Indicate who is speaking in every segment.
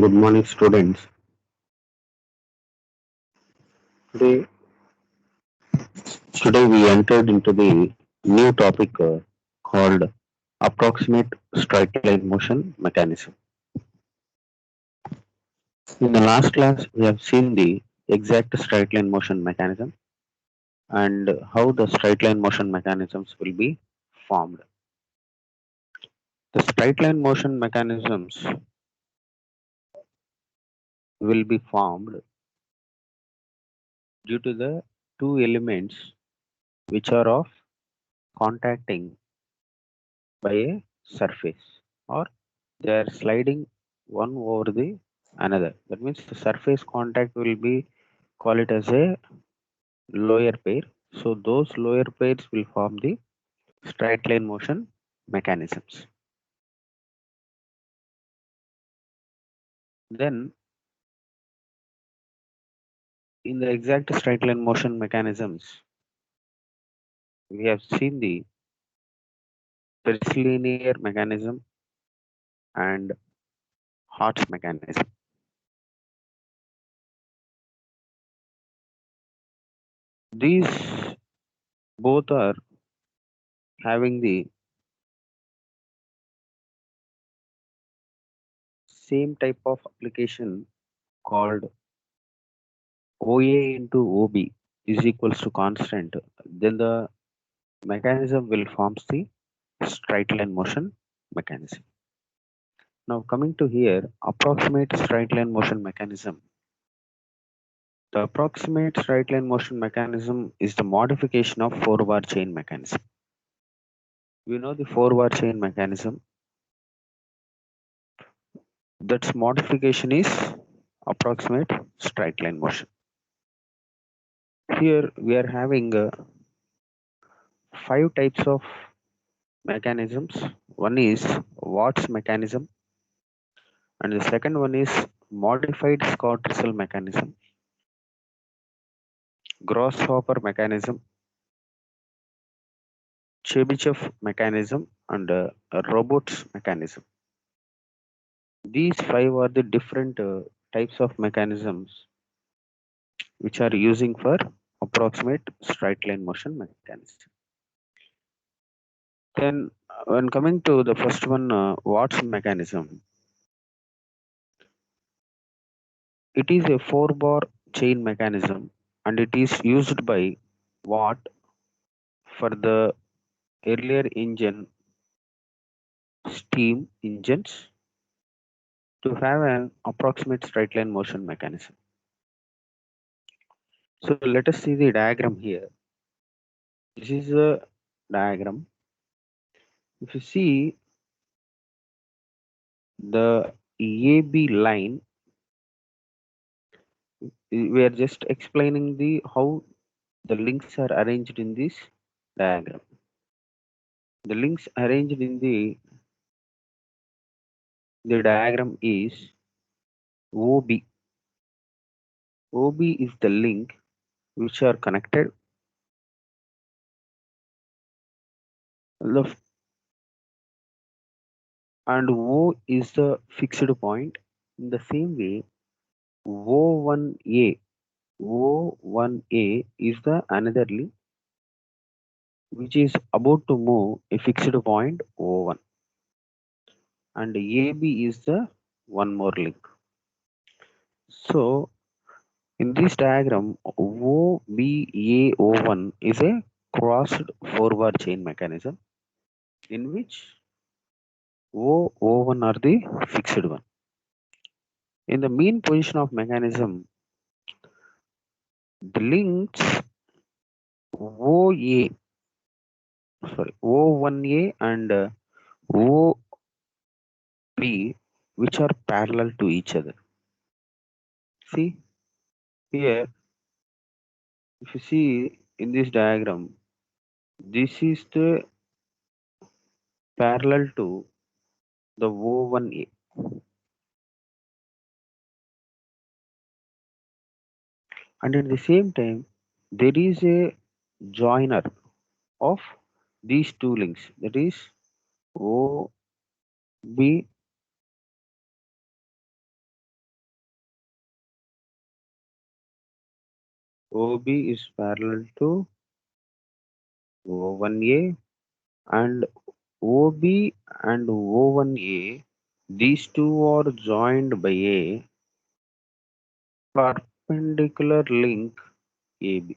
Speaker 1: Good morning, students. Today, today we entered into the new topic called approximate straight line motion mechanism. In the last class, we have seen the exact straight line motion mechanism and how the straight line motion mechanisms will be formed. The straight line motion mechanisms will be formed due to the two elements which are of contacting by a surface, or they are sliding one over the another. That means the surface contact will be call it as a lower pair. So those lower pairs will form the straight line motion mechanisms. Then in the exact straight line motion mechanisms, we have seen the linear mechanism and Hart's mechanism. These both are having the same type of application called OA into OB is equals to constant, then the mechanism will forms the straight line motion mechanism. Now coming to here, approximate straight line motion mechanism. The approximate straight line motion mechanism is the modification of four-bar chain mechanism. We know the four-bar chain mechanism. That's modification is approximate straight line motion. Here we are having five types of mechanisms. One is Watt's mechanism, and the second one is modified Scott-Russell mechanism, Grasshopper mechanism, Chebyshev mechanism, and Roberts mechanism. These five are the different types of mechanisms which are using for approximate straight line motion mechanism. Then when coming to the first one, Watt's mechanism, it is a four-bar chain mechanism and it is used by Watt for the earlier engine steam engines to have an approximate straight line motion mechanism. So let us see the diagram here. This is a diagram. If you see the AB line, we are just explaining the how the links are arranged in this diagram. The links arranged in the diagram is OB. OB is the link which are connected. The and O is the fixed point. In the same way, O1A, O1A is the another link which is about to move a fixed point O1, and AB is the one more link. So in this diagram, OBAO1 is a crossed four-bar chain mechanism in which O1 are the fixed one. In the mean position of mechanism, the links OA, sorry, O1A and OB, which are parallel to each other. See here, if you see in this diagram, this is the parallel to the O1A, and at the same time, there is a joiner of these two links, that is OB OB is parallel to O1A, and OB and O1A, these two are joined by a perpendicular link AB.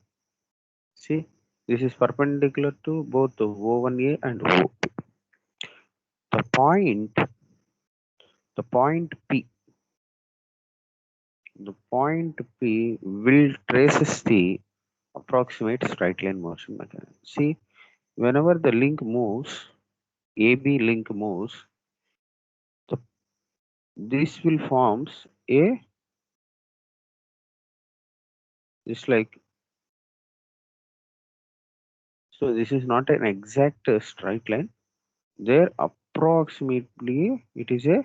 Speaker 1: See, this is perpendicular to both the O1A and O. The point, the point P, the point P will traces the approximate straight line motion mechanism. See, whenever the link moves, AB link moves, the, this will forms a, just like, so this is not an exact straight line. There approximately it is a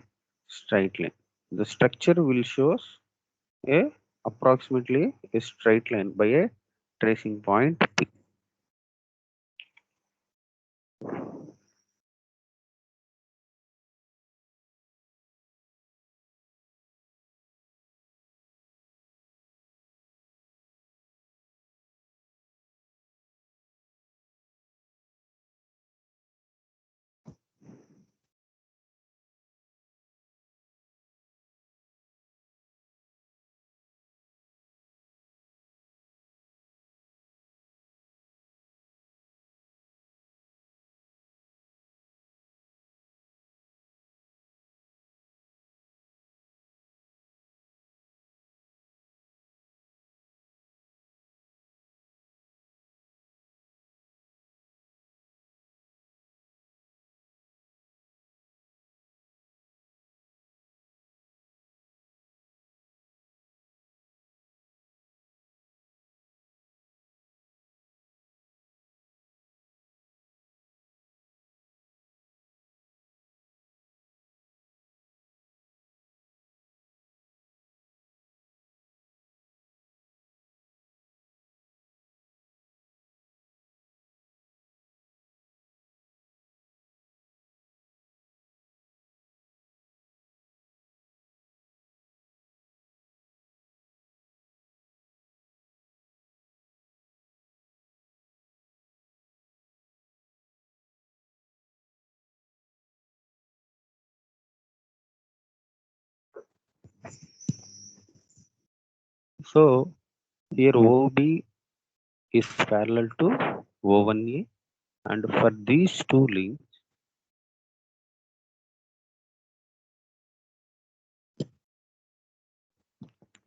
Speaker 1: straight line. The structure will shows a approximately a straight line by a tracing point P. So here OB is parallel to O1A, and for these two links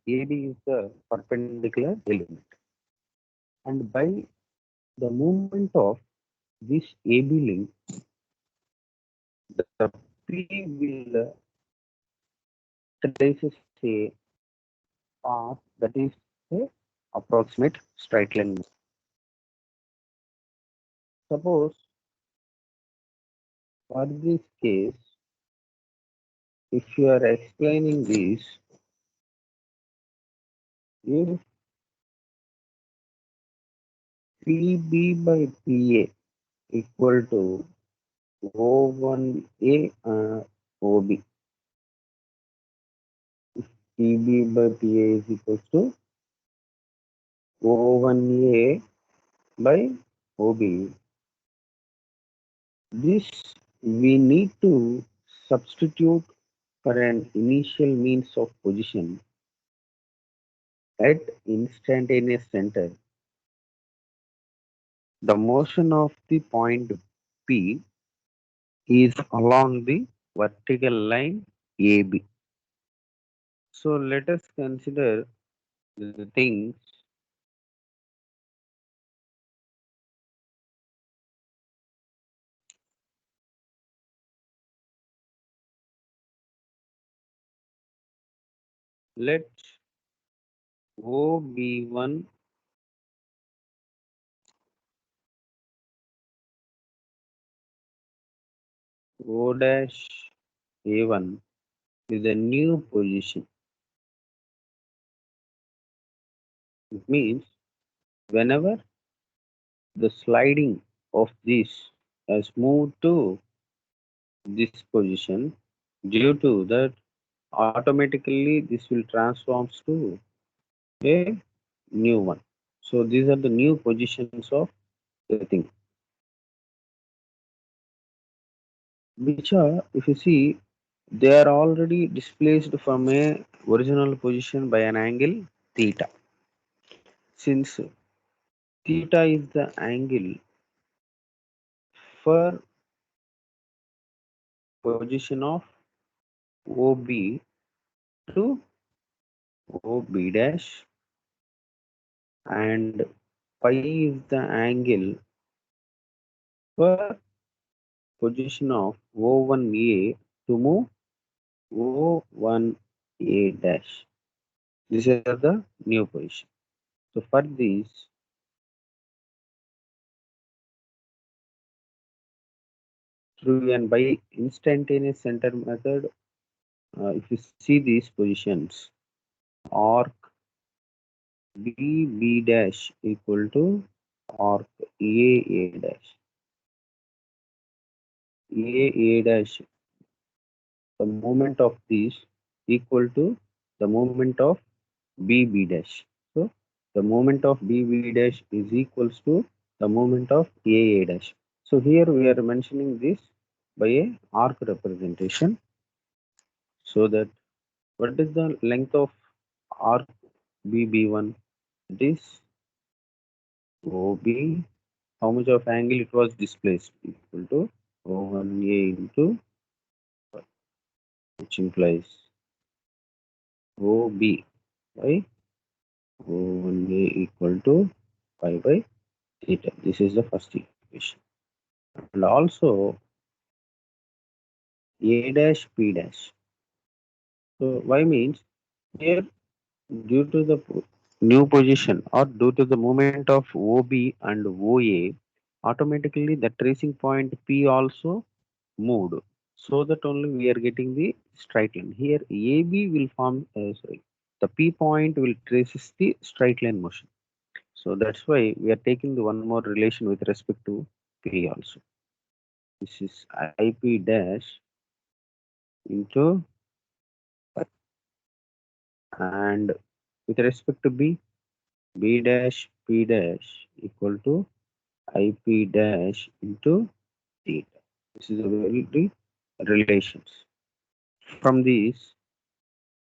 Speaker 1: AB is the perpendicular element, and by the movement of this AB link, the P will traces a path that is a approximate straight line. Suppose for this case, if you are explaining this, if PB by PA equal to O1A OB, PB by PA is equal to O1A by OB, this we need to substitute for an initial means of position at instantaneous center. The motion of the point P is along the vertical line AB. So let us consider the things. Let OB1 O dash A1 is a new position. It means whenever the sliding of this has moved to this position, due to that automatically this will transforms to a new one. So these are the new positions of the thing, which are, if you see, they are already displaced from a original position by an angle theta. Since theta is the angle for position of OB to OB dash, and phi is the angle for position of O1A to move O1A dash. These are the new position. So for this, through and by instantaneous center method, if you see these positions, arc B dash equal to arc A dash. A dash, the moment of this equal to the moment of B dash. So the moment of B dash is equals to the moment of A dash. So here we are mentioning this by a arc representation, so that what is the length of arc BB1? It is OB. How much of angle it was displaced equal to O1A into, which implies OB by O1A equal to pi by theta. This is the first equation. And also A dash P dash. So why means here, due to the new position or due to the movement of OB and OA, automatically the tracing point P also moved. So that only we are getting the straight line. Here AB will form, sorry, the P point will traces the straight line motion. So that's why we are taking the one more relation with respect to P also. This is IP dash into, and with respect to B dash P dash equal to IP dash into theta. This is a very relations. From these,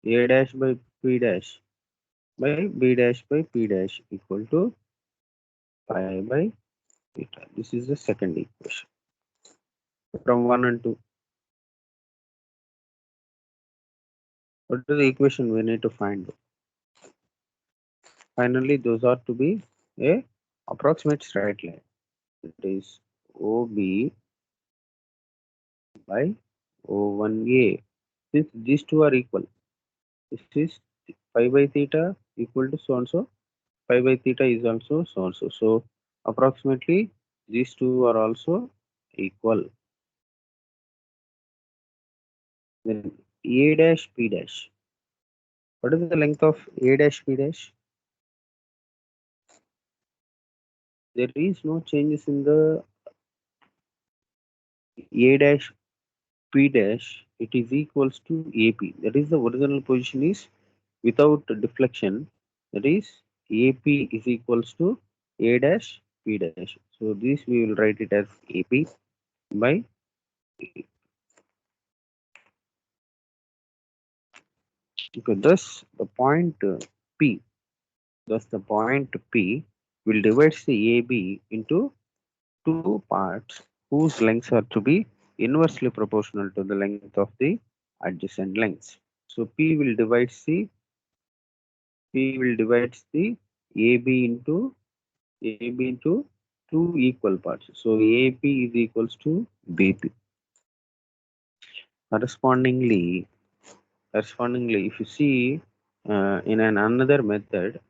Speaker 1: A dash by P dash by B dash by P dash equal to pi by theta. This is the second equation. From 1 and 2, what is the equation we need to find? Finally, those are to be a approximate straight line. It is OB by O1A. Since these two are equal, this is pi by theta equal to so and so. Pi by theta is also so and so. So approximately these two are also equal. Then A dash P dash. What is the length of A dash P dash? There is no changes in the A dash P dash. It is equals to AP. That is the original position is without deflection. That is AP is equals to A dash P dash. So this we will write it as AP by, because thus the point P, thus the point P will divide the AB into two parts whose lengths are to be inversely proportional to the length of the adjacent lengths. So P will divide the AB into two equal parts. So AP is equals to BP. Correspondingly, if you see in an another method,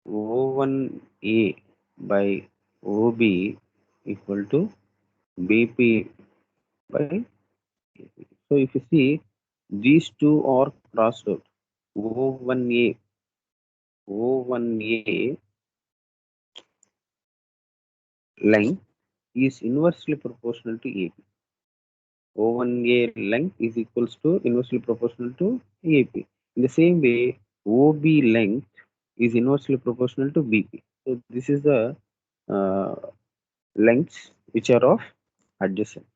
Speaker 1: O1A by OB equal to BP by AP. So if you see, these two are crossed out. O1A O1A length is inversely proportional to AP. O1A length is equals to inversely proportional to AP. In the same way, OB length is inversely proportional to BP. So this is the uh, lengths which are of adjacent.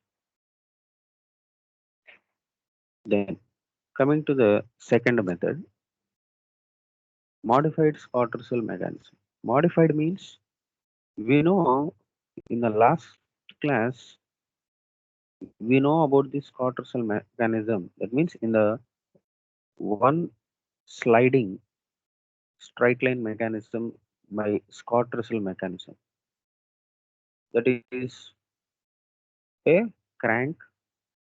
Speaker 1: Then coming to the second method, modified Scottersell mechanism. Modified means we know in the last class we know about this Scottersell mechanism. That means in the one sliding straight line mechanism by Scott-Russell mechanism. That is a crank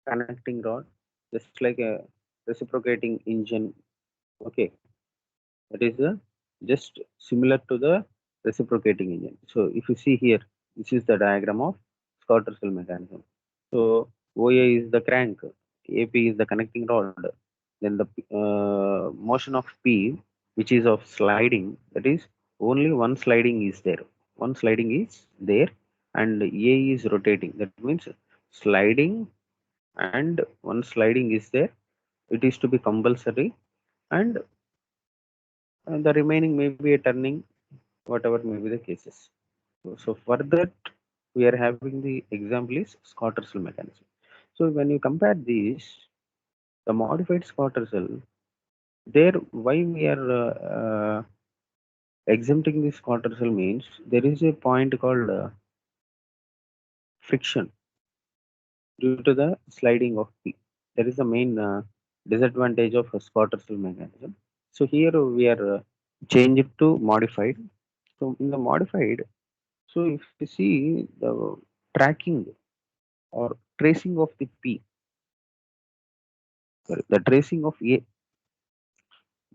Speaker 1: connecting rod, just like a reciprocating engine. Okay, that is just similar to the reciprocating engine. So if you see here, this is the diagram of Scott-Russell mechanism. So OA is the crank, AP is the connecting rod, then the motion of P, which is of sliding, that is only one sliding is there. One sliding is there, and A is rotating. That means sliding and one sliding is there. It is to be compulsory, and the remaining may be a turning, whatever may be the cases. So for that, we are having the example is Scott-Russell mechanism. So when you compare these, the modified Scott-Russell, there why we are exempting this Scott-Russell means there is a point called friction due to the sliding of P. That is the main disadvantage of a Scott-Russell mechanism. So here we are change it to modified. So in the modified, so if you see the tracking or tracing of the P, sorry, the tracing of A,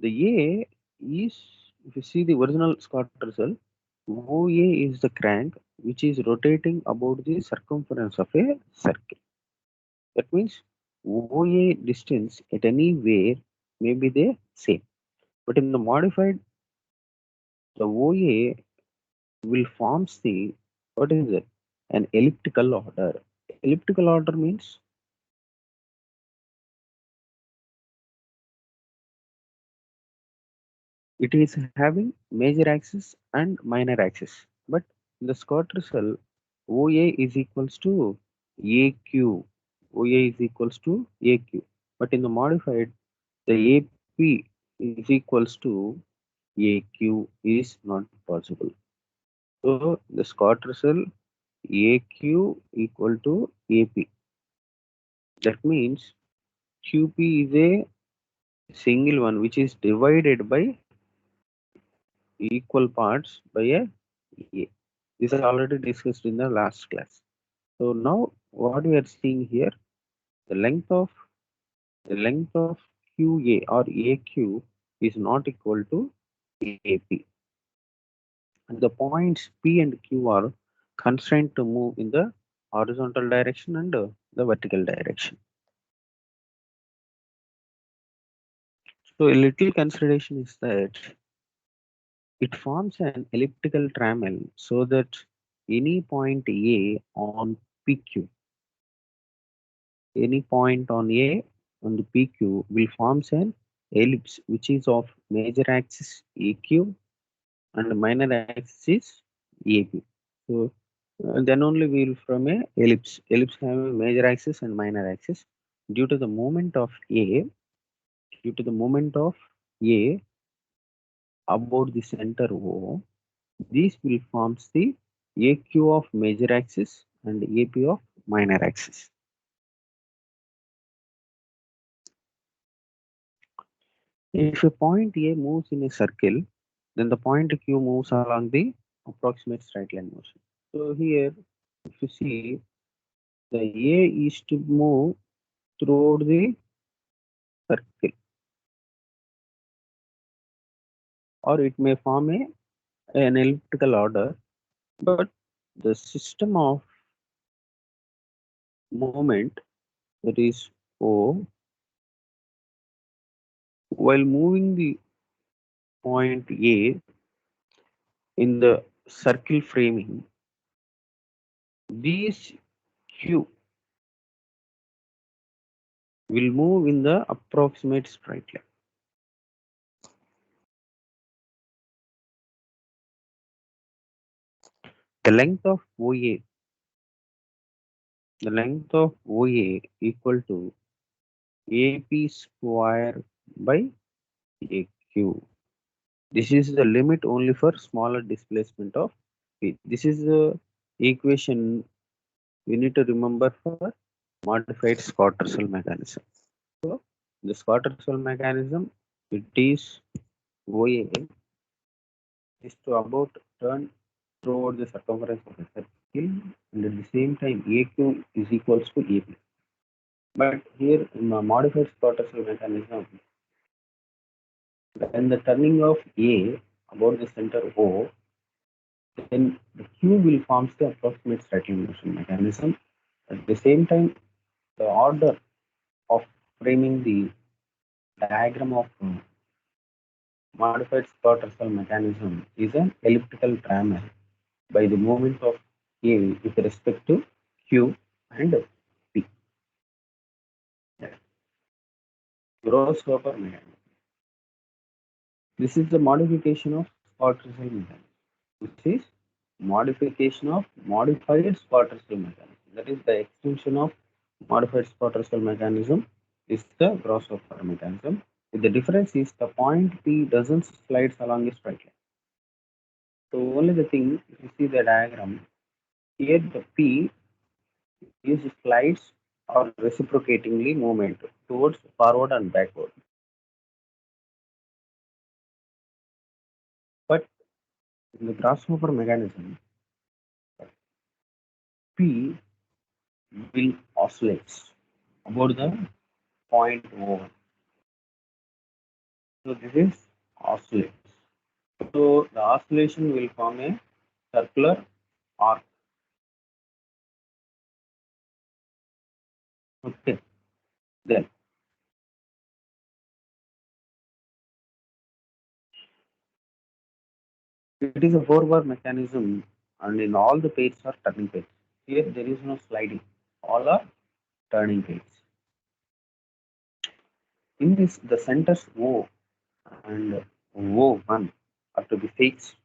Speaker 1: the A is, if you see the original Scott Russell, OA is the crank which is rotating about the circumference of a circle. That means OA distance at anywhere may be the same. But in the modified, the OA will forms the, what is it? An elliptical order. Elliptical order means it is having major axis and minor axis. But in the Scott Russell, OA is equals to AQ. OA is equals to AQ. But in the modified, the AP is equals to AQ is not possible. So the Scott Russell AQ equal to AP. That means QP is a single one which is divided by equal parts by a A. This is already discussed in the last class. So now what we are seeing here, the length of QA or AQ is not equal to AP. And the points P and Q are constrained to move in the horizontal direction and the vertical direction. So a little consideration is that it forms an elliptical trammel so that any point A on PQ, any point on A on the PQ will forms an ellipse which is of major axis AQ and minor axis is AP. So then only we will from a ellipse have a major axis and minor axis. Due to the moment of A, due to the moment of A about the center O, these will forms the AQ of major axis and AP of minor axis. If a point A moves in a circle, then the point Q moves along the approximate straight line motion. So here, if you see, the A is to move throughout the circle, or it may form an elliptical order, but the system of movement, that is O, while moving the point A in the circle framing, these Q will move in the approximate straight line. The length of OA equal to AP square by AQ. This is the limit only for smaller displacement of P. This is the equation we need to remember for modified Scott-Russell mechanism. So the Scott-Russell mechanism, it is OA is to about turn toward the circumference of a circle, and at the same time AQ is equals to AP. But here in the modified Scott-Russell mechanism, when the turning of A about the center O, then the Q will form the approximate cycling motion mechanism. At the same time, the order of framing the diagram of modified Scott-Russell mechanism is an elliptical triangle by the moment of A with respect to Q and P. Grosshopper mechanism. This is the modification of Scott-Russell mechanism. This is modification of modified Scott-Russell mechanism. That is the extension of modified Scott-Russell mechanism is the Grosshopper mechanism. The difference is the point P doesn't slides along a straight line. So only the thing, if you see the diagram, here the P is slides or reciprocatingly movement towards forward and backward. But in the Grasshopper mechanism, P will oscillate about the point O. So this is oscillate. So the oscillation will form a circular arc. Okay. Then it is a four-bar mechanism, and in all the pairs are turning pairs. Here there is no sliding. All are turning pairs. In this, the centers O and O1 are to be fixed.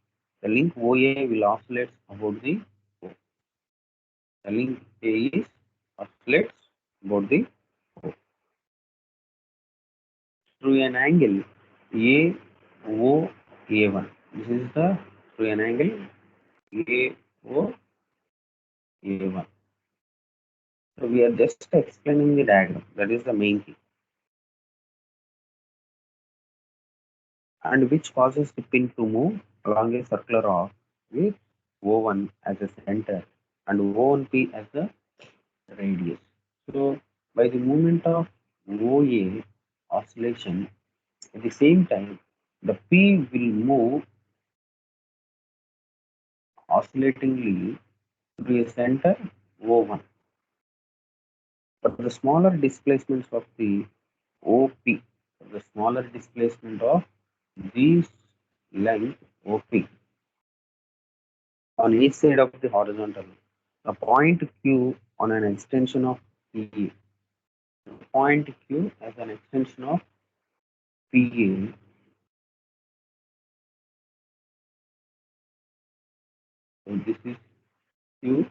Speaker 1: The link OA will oscillate about the O. The link A is oscillates about the O. Through an angle AOA1. This is the through an angle AOA1. So we are just explaining the diagram. That is the main thing. And which causes the pin to move along a circular arc with O1 as a center and O1P as the radius. So by the movement of OA oscillation, at the same time, the P will move oscillatingly to a center O1. But the smaller displacements of the OP, the smaller displacement of these length OP on each side of the horizontal, the point Q on an extension of PA, point Q as an extension of PA, so this is Q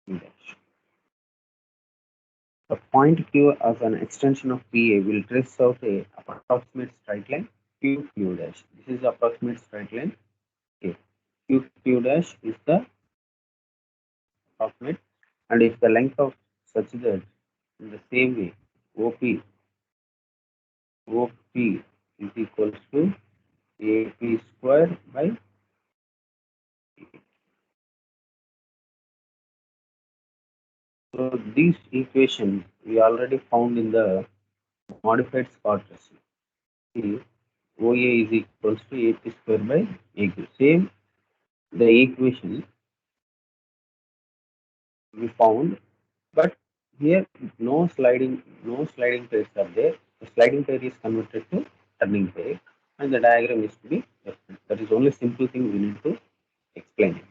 Speaker 1: dash. The point Q as an extension of PA will trace out a approximate straight line Q dash. This is approximate straight line K. Q dash is the approximate, and if the length of such that in the same way OP is equals to AP square by. So these equations we already found in the modified Scott-Russell. See, OA is equals to AP square by AQ. Same the equation we found, but here no sliding pairs are there. The sliding pair is converted to turning pair, and the diagram is to be different. That is only simple thing we need to explain it.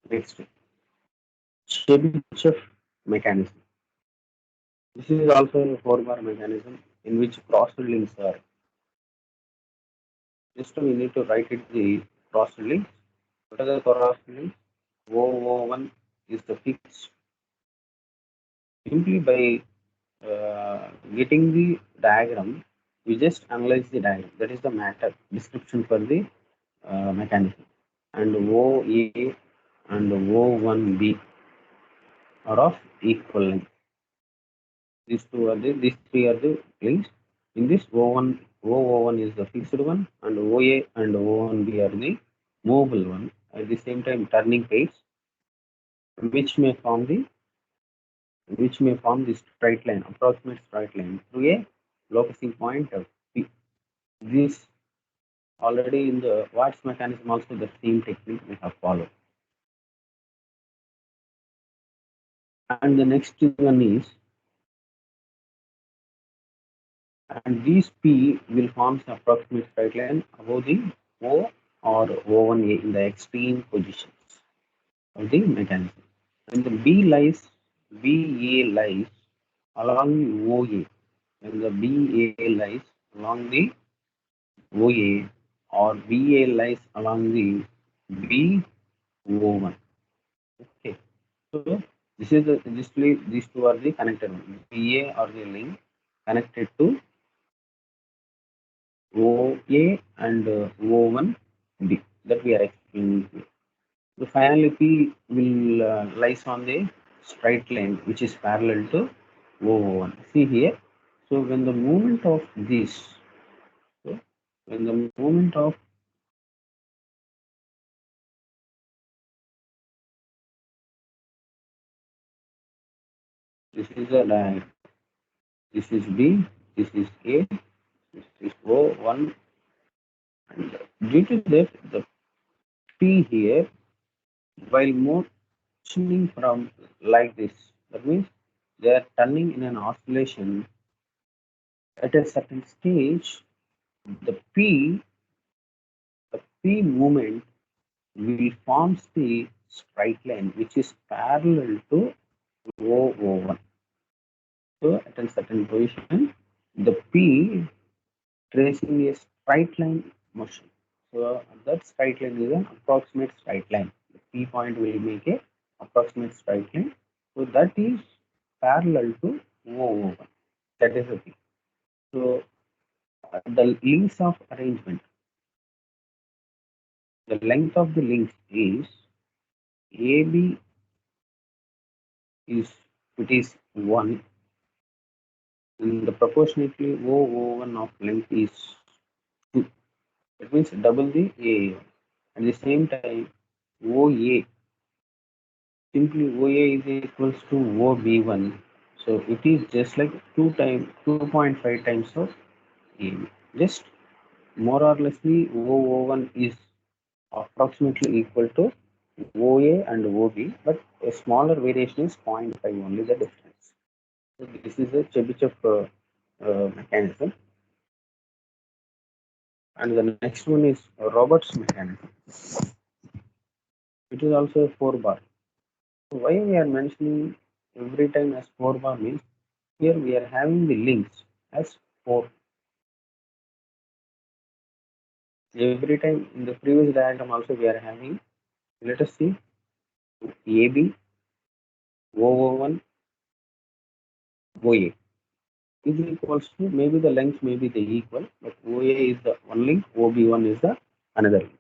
Speaker 1: Next, Chebyshev mechanism. This is also a four-bar mechanism. in which crossed links are. Just we need to write it the crossed links. What are the crossed links? O1 is the fixed. Simply by getting the diagram, we just analyze the diagram. That is the matter description for the mechanism. And OA and O1B are of equal length. These three are the links. In this O1, O1 is the fixed one, and OA and O1B are the movable one. At the same time, turning pairs, which may form the straight line, approximate straight line through a locusing point of P. This already in the Watt's mechanism also the same technique we have followed. And the next one is, and these P will form an approximate straight line above the O or O1A in the extreme positions of the mechanism. And the BA lies along the OA, and the BA lies along the OA or BA lies along the BO1. Okay, so this is the these two are the connected one. BA or the link connected to OA and O1B that we are explaining here. So finally, P will lies on the straight line which is parallel to O1. See here. So when the movement of this, so when the movement of this is a diagram. This is B, this is A, this is O1, and due to that, the P here, while motioning from like this, that means they are turning in an oscillation at a certain stage, the P movement will forms the straight line which is parallel to O1. So at a certain position, the P tracing a straight line motion. So that straight line is an approximate straight line. The P point will make a approximate straight line. So that is parallel to O1. That is the P. So the links of arrangement, the length of the links is AB is it is 1, and the proportionately O1 of length is 2. That means double the A. At the same time, OA, simply OA is equals to OB1. So it is just like 2.5 times of AB. Just more or less the O1 is approximately equal to OA and OB, but a smaller variation is 0.5 only the difference. So this is a Chebyshev mechanism. And the next one is Roberts mechanism. It is also a 4 bar. So why we are mentioning every time as 4 bar means here we are having the links as 4. Every time in the previous diagram also we are having, let us see, AB, O1, OA is equals to, maybe the length may be the equal, but OA is the one link, OB1 is the another link.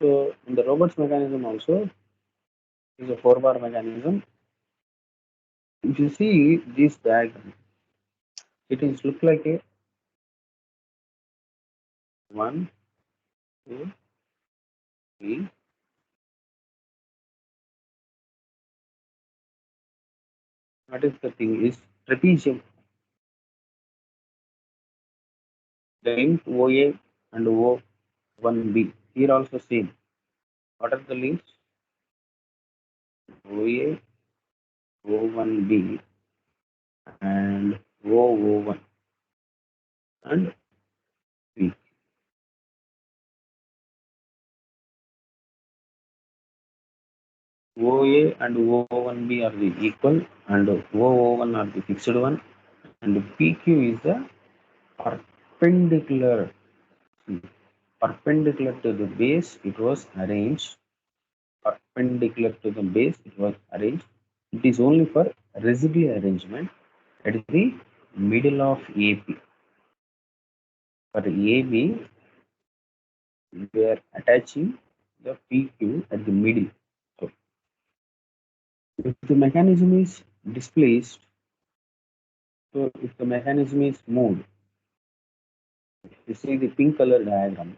Speaker 1: So in the Roberts mechanism also is a 4 bar mechanism. If you see this diagram, it is look like a 1, 2, 3. What is the thing is trapezium. The link OA and O1B. Here also same. What are the links? OA, O1B, and O1 and B. OA and O1B are the equal, and OO1 are the fixed one, and PQ is the perpendicular. Perpendicular to the base, it was arranged. Perpendicular to the base, it was arranged. It is only for residual arrangement at the middle of AP. For AB, we are attaching the PQ at the middle. So, if the mechanism is displaced, so if the mechanism is moved, you see the pink color diagram,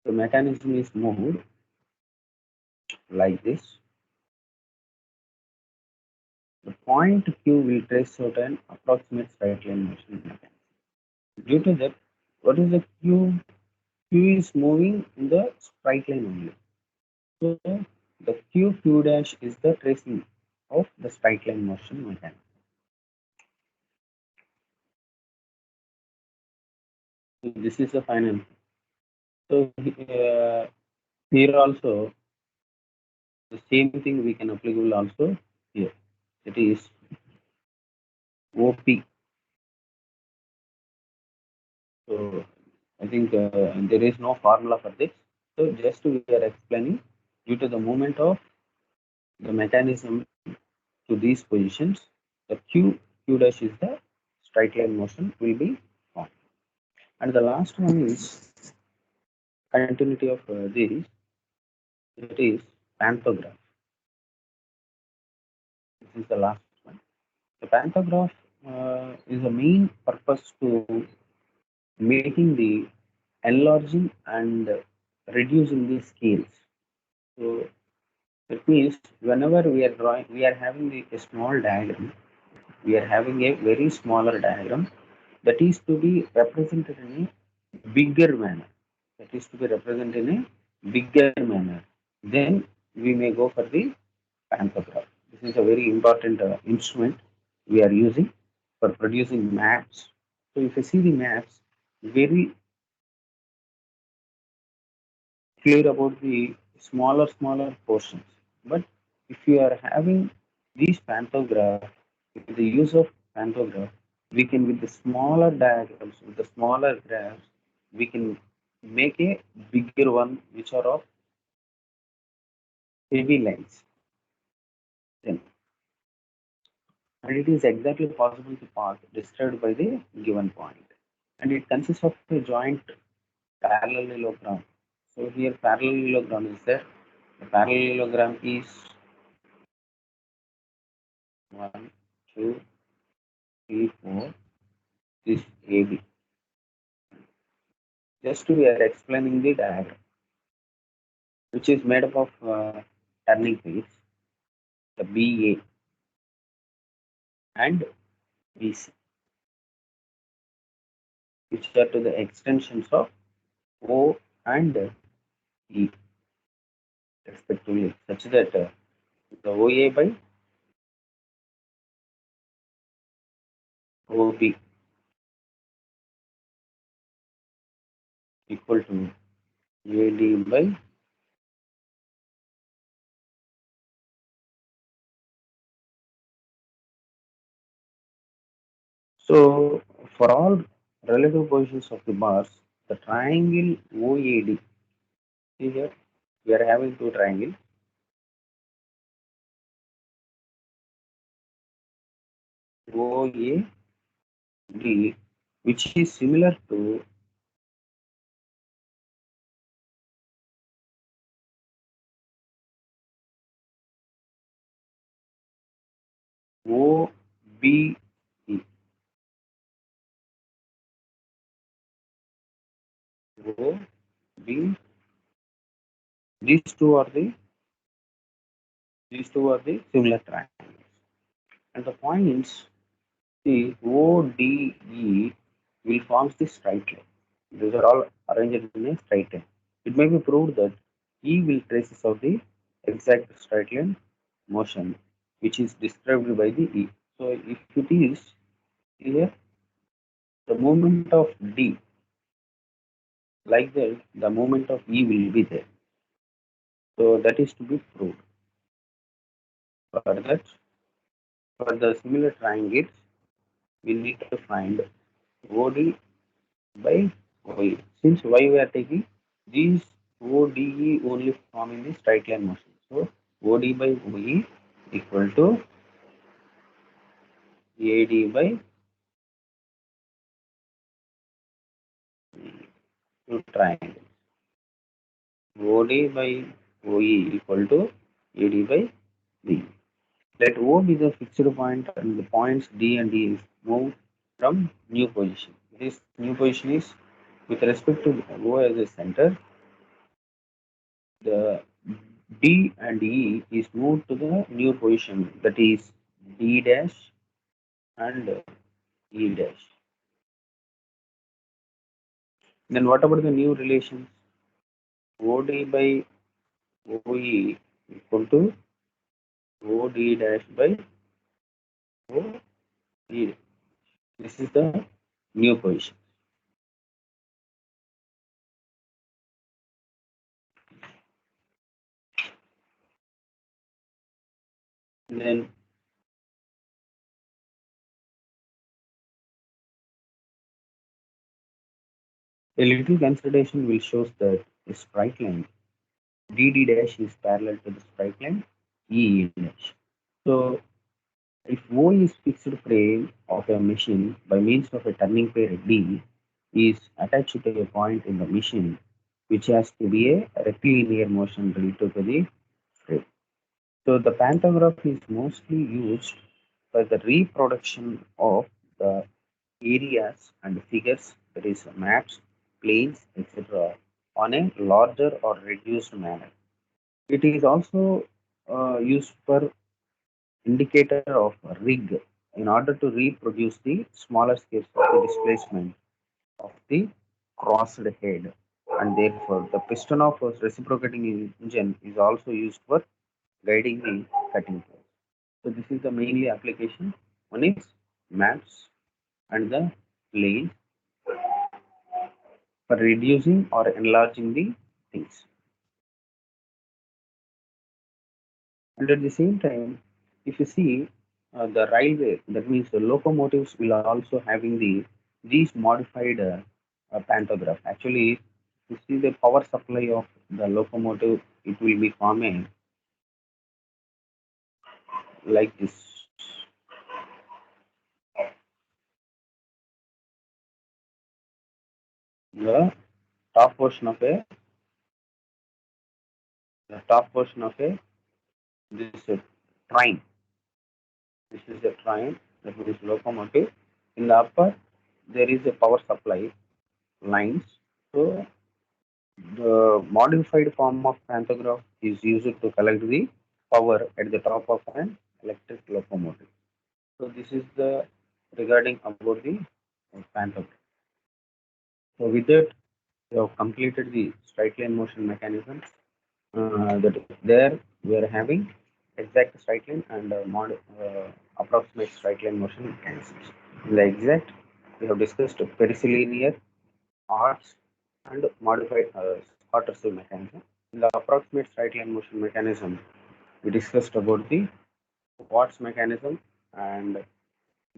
Speaker 1: the mechanism is moved like this. The point Q will trace out an approximate straight line motion mechanism. Due to that, what is the Q? Q is moving in the straight line only. So the Q dash is the tracing of the straight line motion mechanism. So this is the final. So here also the same thing we can applicable also here. It is OP. So I think there is no formula for this. So just we are explaining due to the movement of the mechanism to these positions, the Q dash is the straight line motion will be formed. And the last one is continuity of this. It is pantograph. This is the last one. The pantograph is the main purpose to making the enlarging and reducing the scales. So it means whenever we are drawing, we are having a small diagram. We are having a very smaller diagram that is to be represented in a bigger manner. That is to be represented in a bigger manner. Then we may go for the pantograph. This is a very important instrument we are using for producing maps. So if you see the maps, very clear about the smaller portions. But if you are having these pantograph, with the use of pantograph, we can with the smaller diagrams, with the smaller graphs, we can make a bigger one which are of heavy lines. Then, and it is exactly possible to path described by the given point. And it consists of a joint parallelogram. So here parallelogram is there. The parallelogram is 1, 2, 3, 4. This AB. Just we are explaining the diagram, which is made up of turning plates, the BA and BC, which are to the extensions of O and E, respectively, such that the OA by OB equal to AD by. So for all relative positions of the bars, the triangle OAD, see here, we are having two triangles. OAD, which is similar to OBE. OB. These two are the similar triangles. And the points the ODE will form the straight line. These are all arranged in a straight line. It may be proved that E will traces out the exact straight line motion, which is described by the E. So if it is here, the moment of D, like that, the moment of E will be there. So that is to be proved. For that, For the similar triangles, we need to find OD by OE. Since Y we are taking these ODE only form in the straight line motion. So OD by OE equal to AD by two triangles. OD by OE equal to AD by B. Let O be the fixed point and the points D and E is moved from new position. This new position is with respect to O as a center, the D and E is moved to the new position, that is D dash and E dash. Then what about the new relations? OD by OE equal to OD dash by OE. This is the new position. Then a little consideration will show that a straight line DD dash is parallel to the straight line EE dash. So if O is fixed frame of a machine by means of a turning pair D is attached to a point in the machine which has to be a rectilinear motion related to the frame. So the pantograph is mostly used for the reproduction of the areas and figures, that is maps, planes, etc. on a larger or reduced manner. It is also used for indicator of rig in order to reproduce the smaller scales of the displacement of the crossed head, and therefore the piston of a reciprocating engine is also used for guiding the cutting force. So this is the mainly application. One is maps and the planes for reducing or enlarging the things. And at the same time, if you see the railway, that means the locomotives will also having these modified pantograph. Actually, you see the power supply of the locomotive, it will be forming like this. The top portion of a the top portion of a this train. This is the train, that means locomotive. In the upper, there is a power supply lines. So the modified form of pantograph is used to collect the power at the top of an electric locomotive. So this is the regarding about the pantograph. So with that, we have completed the straight line motion mechanism. That there we are having exact straight line and approximate straight line motion mechanisms. In the exact, we have discussed pericilinear, arcs, and modified Scottersil mechanism. In the approximate straight line motion mechanism, we discussed about the Watts mechanism and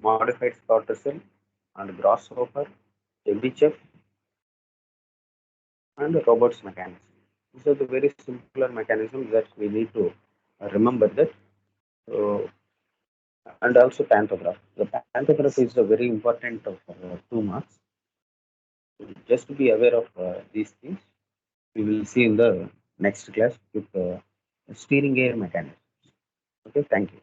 Speaker 1: modified Scottersil and Grasshopper, Chebyshev, and Roberts mechanism. These are the very simpler mechanisms that we need to remember that. So, and also pantograph. The pantograph is a very important of 2 marks. Just to be aware of these things, we will see in the next class with steering gear mechanism. Okay, thank you.